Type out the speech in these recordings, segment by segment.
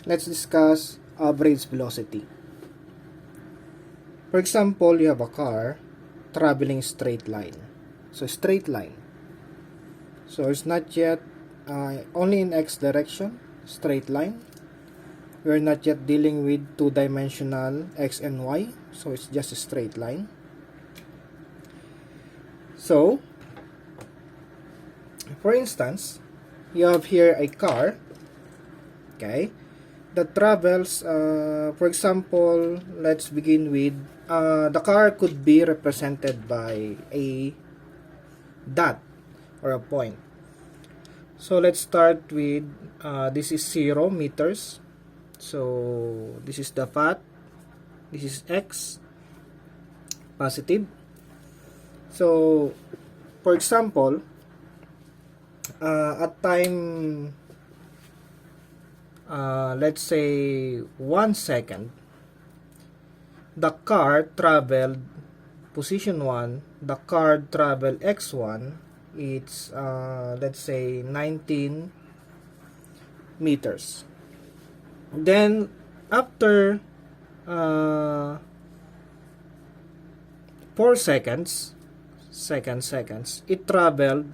let's discuss average velocity. For example, you have a car traveling straight line. So straight line. So it's not yet only in x direction, straight line. We're not yet dealing with two-dimensional x and y, so it's just a straight line. So, for instance, you have here a car, okay, that travels, for example, let's begin with, the car could be represented by a dot or a point. So let's start with, this is 0 meters. So this is the path, this is x, positive. So for example, at time, let's say 1 second, the car traveled position 1, the car traveled x1, it's let's say 19 meters. Then after 4 seconds, it traveled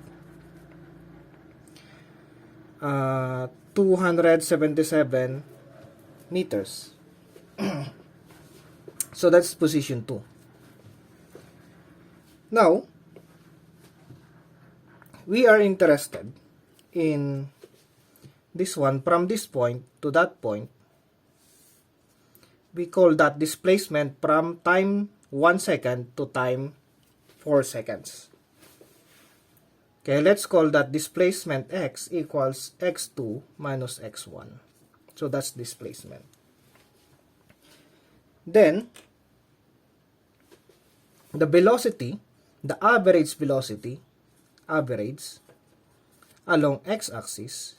277 meters. So that's position 2. Now, we are interested in this one from this point to that point. We call that displacement from time 1 second to time 4 seconds. Okay, let's call that displacement x equals x2 minus x1. So that's displacement. Then, the velocity, the average velocity, average, along x-axis,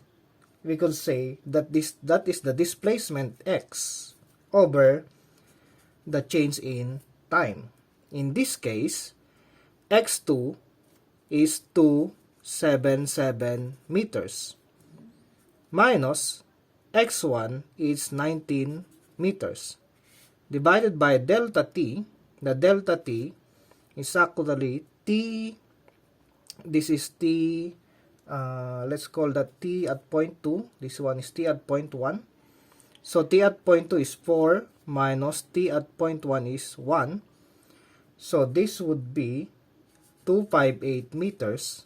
we could say that that is the displacement x over the change in time. In this case, x2 is 277 meters minus x1 is 19 meters divided by delta t. The delta t is actually t, this is t, let's call that t at point 2, this one is t at point 1. So t at point 2 is 4 minus t at point 1 is 1. So this would be 258 meters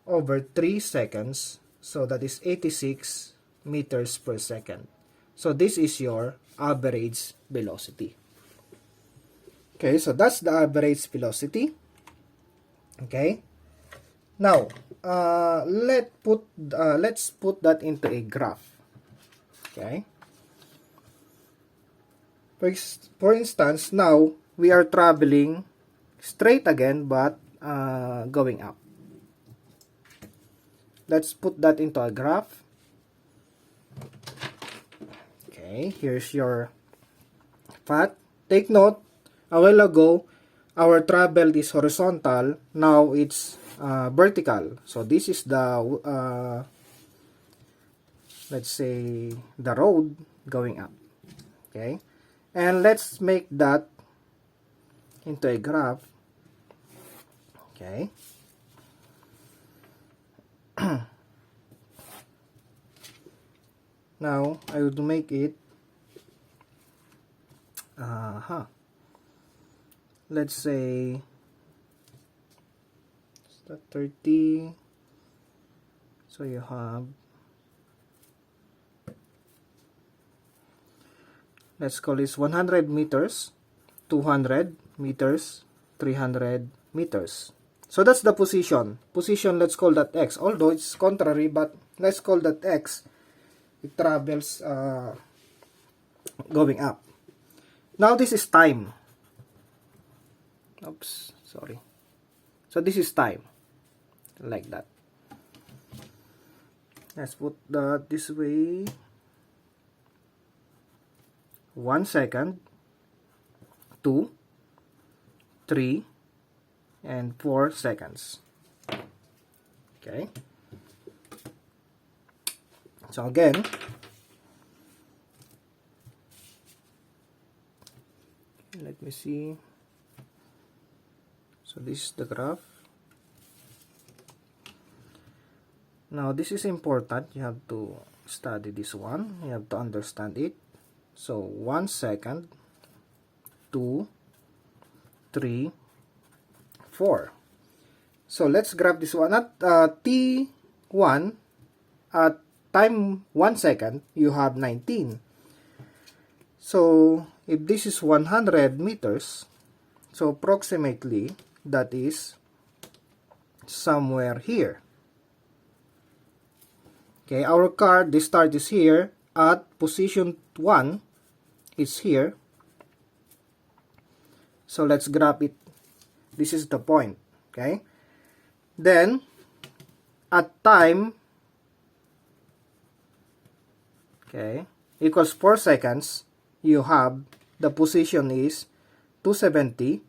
over 3 seconds. So that is 86 meters per second. So this is your average velocity. Okay, so that's the average velocity. Okay. Now, let's put that into a graph. Okay. For instance, now we are traveling straight again, but going up. Let's put that into a graph. Okay, here's your path. Take note, a while ago, our travel is horizontal. Now it's vertical. So this is the, let's say, the road going up. Okay, and let's make that into a graph. Okay. Now I would make it let's say that 30. So you have, let's call this 100 meters, 200 meters, 300 meters. So that's the position. Position, let's call that x. Although it's contrary, but let's call that x. It travels going up. Now this is time. Oops, sorry. So this is time. Like that. Let's put that this way. 1 second, 2, 3, and 4 seconds. Okay. So again, me see. So this is the graph. Now this is important. You have to study this one. You have to understand it. So 1 second, 2, 3, 4. So let's graph this one. At T1, at time 1 second, you have 19. So if this is 100 meters, so approximately that is somewhere here. Okay, our car, the start is here. At position 1, it's here. So let's graph it. This is the point. Okay. Then, at time, okay, equals 4 seconds, you have, the position is 270.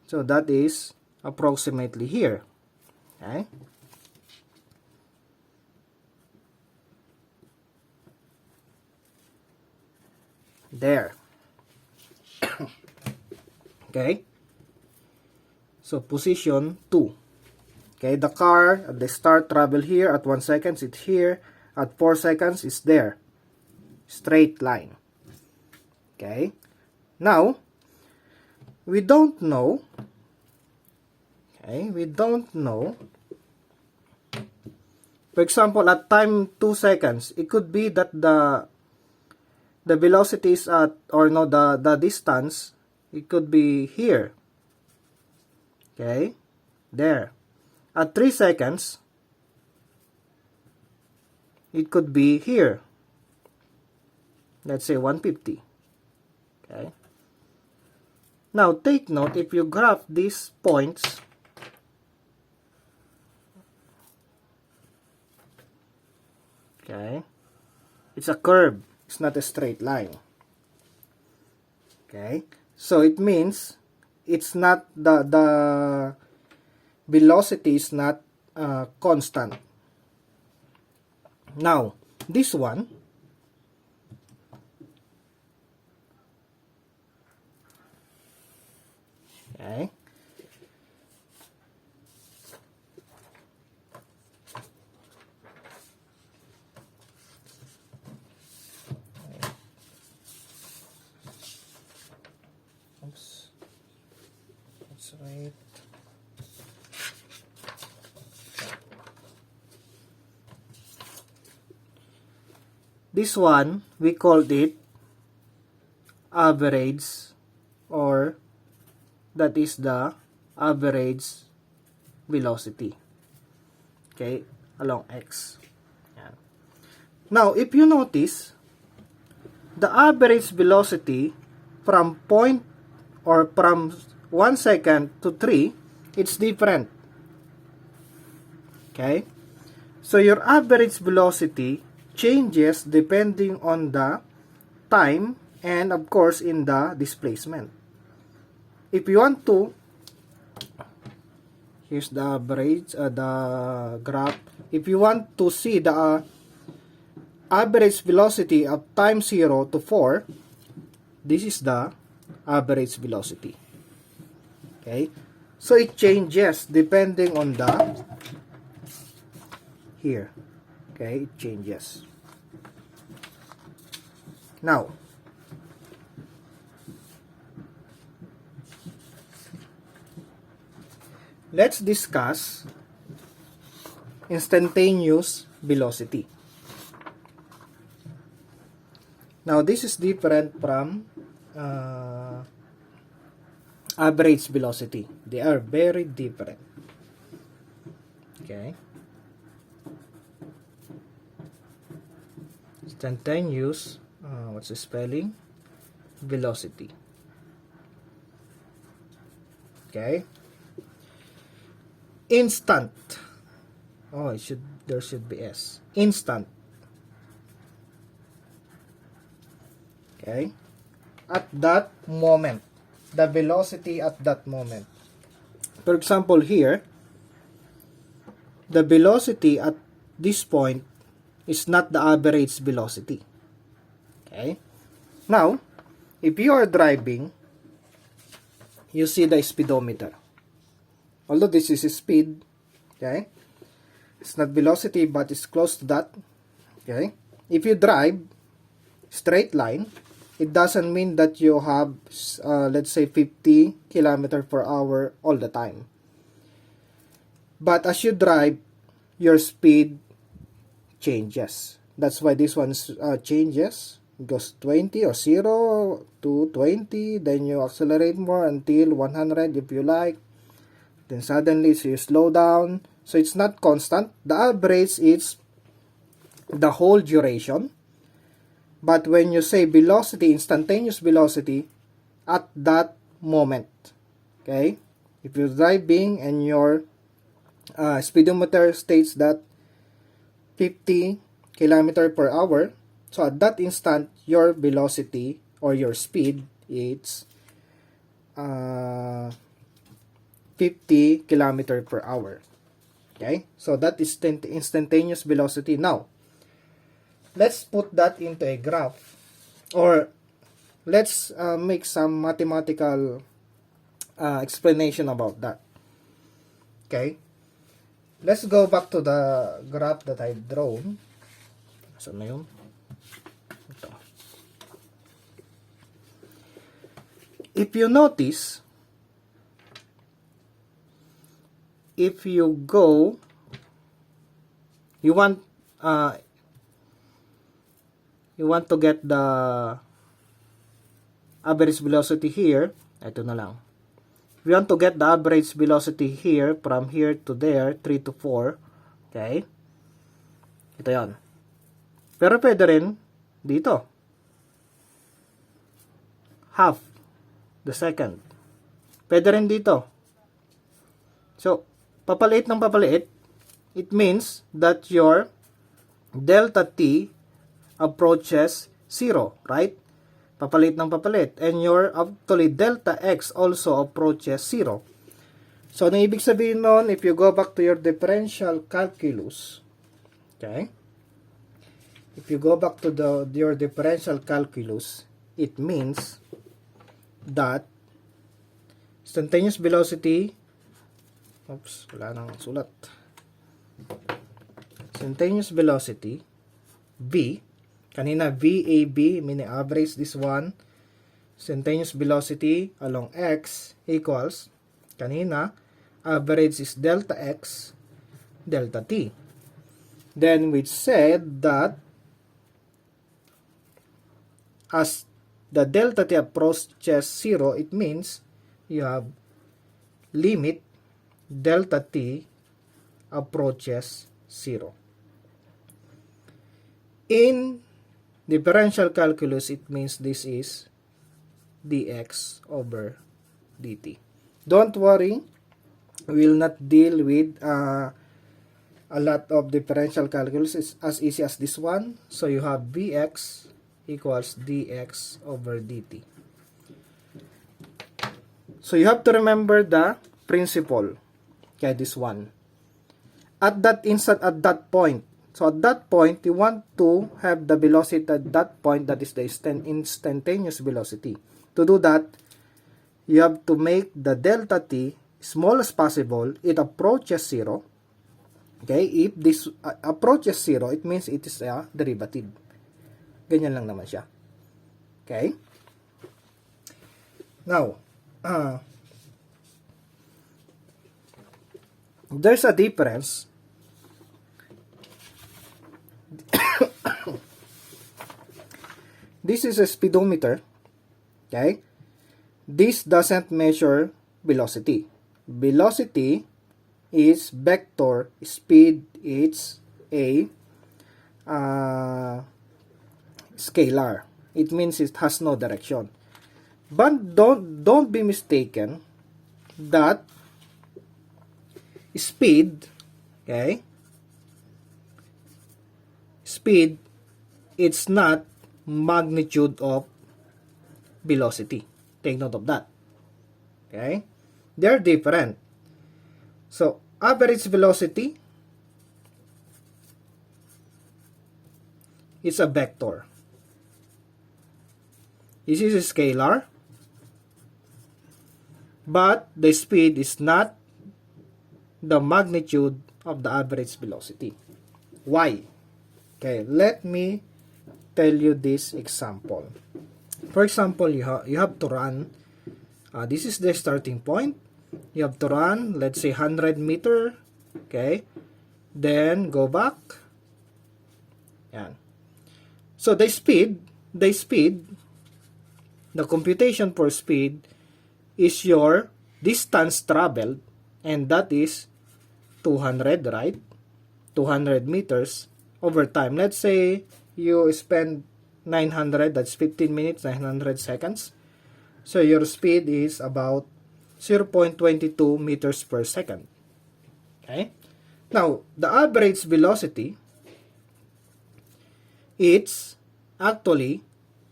So that is approximately here. Okay. There. Okay. So position 2. Okay, the car at the start travel here, at 1 second it's here, at 4 seconds it's there. Straight line. Okay. Now, we don't know. Okay, we don't know. For example, at time 2 seconds, it could be that the velocity is at, or no, the distance, it could be here. Okay, there. At 3 seconds, it could be here. Let's say 150. Okay. Now, take note, if you graph these points, okay, it's a curve. It's not a straight line. Okay. So, it means it's not, the velocity is not constant. Now, this one, okay, oops, that's right. This one, we called it average, or that is the average velocity. Okay, along x. Yan. Now, if you notice, the average velocity from point, or from 1 second to 3, it's different. Okay, so your average velocity changes depending on the time and of course in the displacement. If you want to, here's the average, the graph. If you want to see the average velocity of time 0 to 4, this is the average velocity. Okay, so it changes depending on the here. Okay, it changes. Now, let's discuss instantaneous velocity. Now, this is different from average velocity. They are very different. Okay. Instantaneous, what's the spelling? Velocity. Okay. Instant. Oh, there should be S. Instant. Okay. At that moment. The velocity at that moment. For example, here, the velocity at this point is not the average velocity. Okay. Now, if you are driving you see the speedometer. Although this is speed, okay, it's not velocity, but it's close to that. Okay, if you drive straight line, it doesn't mean that you have let's say 50 kilometer per hour all the time. But as you drive, your speed changes. That's why this one changes. It goes 20 or 0 to 20, then you accelerate more until 100 if you like. Then suddenly so you slow down. So it's not constant. The average is the whole duration. But when you say velocity, instantaneous velocity, at that moment, okay? If you're driving and your speedometer states that 50 kilometer per hour, so at that instant, your velocity or your speed is 50 kilometer per hour. Okay, so that is instantaneous velocity. Now, let's put that into a graph, or let's make some mathematical explanation about that. Okay, let's go back to the graph that I've drawn. Saan na yun? Ito. If you notice, if you go, you want to get the average velocity here. Ito na lang. If you want to get the average velocity here, from here to there, 3 to 4, okay? Ito yan. Pero pwede rin dito. Half the second. Pwede rin dito. So, papaliit ng papaliit, it means that your delta t approaches 0, right? Papalit ng papalit. And your actually delta x also approaches 0. So, ano ibig sabihin nun? If you go back to your differential calculus, okay? If you go back to your differential calculus, it means that instantaneous velocity, oops, wala nang sulat. Instantaneous velocity, v, kanina VAB, meaning average this one, instantaneous velocity along x equals, kanina, average is delta x, delta t. Then we said that as the delta t approaches 0, it means you have limit delta t approaches 0. In differential calculus, it means this is dx over dt. Don't worry, we will not deal with a lot of differential calculus. It's as easy as this one. So you have vx equals dx over dt. So you have to remember the principle. Okay, this one. At that instant, at that point. So at that point, you want to have the velocity at that point, that is the instantaneous velocity. To do that, you have to make the delta t small as possible. It approaches 0. Okay, if this approaches 0, it means it is a derivative. Ganyan lang naman siya. Okay? Now, there's a difference. This is a speedometer. Okay? This doesn't measure velocity. Velocity is vector, speed is a scalar. It means it has no direction. But don't be mistaken that speed, okay? Speed, it's not magnitude of velocity. Take note of that. Okay? They're different. So, average velocity is a vector. This is a scalar. but the speed is not the magnitude of the average velocity. Why? Okay, let me tell you this example. For example, you have to run, this is the starting point. You have to run, let's say 100 meter, okay, then go back. Yan. So the computation for speed is your distance traveled, and that is 200, right? 200 meters over time. Let's say you spend 900, that's 15 minutes, 900 seconds. So your speed is about 0.22 meters per second. Okay? Now, the average velocity, it's actually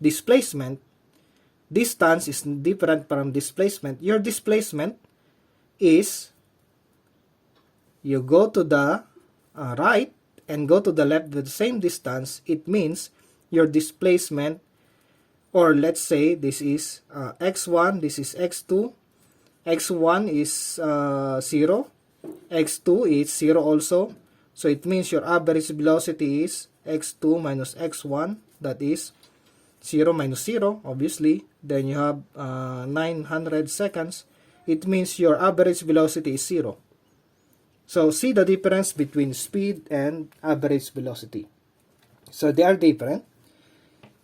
displacement. Distance is different from displacement. Your displacement is you go to the right and go to the left with the same distance. It means your displacement, or let's say this is x1, this is x2. x1 is 0, x2 is 0 also. So it means your average velocity is x2 minus x1, that is 0 minus 0, obviously. Then you have 900 seconds. It means your average velocity is 0. So see the difference between speed and average velocity. So they are different.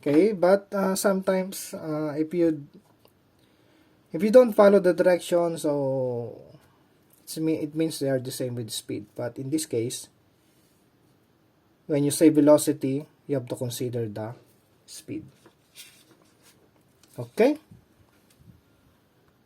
Okay, but sometimes if you don't follow the direction, so it means they are the same with speed. But in this case, when you say velocity, you have to consider the speed. Okay?